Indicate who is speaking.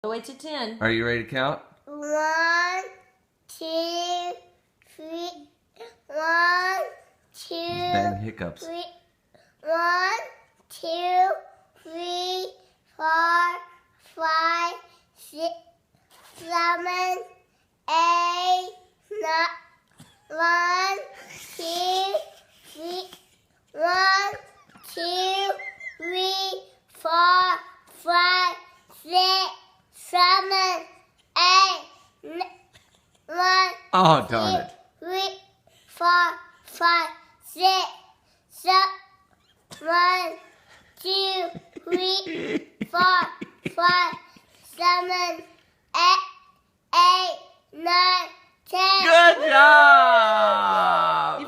Speaker 1: the way to 10.
Speaker 2: Are you ready to count?
Speaker 3: 1, 2, 3. 1, 2.
Speaker 2: Bang hiccups.
Speaker 3: 3. 1, 2, 3, 4, 5, 6, 7, 8, 9. 1, 2, 3. 1, 2, 3, 4, 5, 6, 7, 8, 9. 1,
Speaker 2: Oh, darn it.
Speaker 3: 3, 4, 5, 6, 7. 1, 2, 3, 4, 5, 7, 8, 9, 10.
Speaker 2: Good job!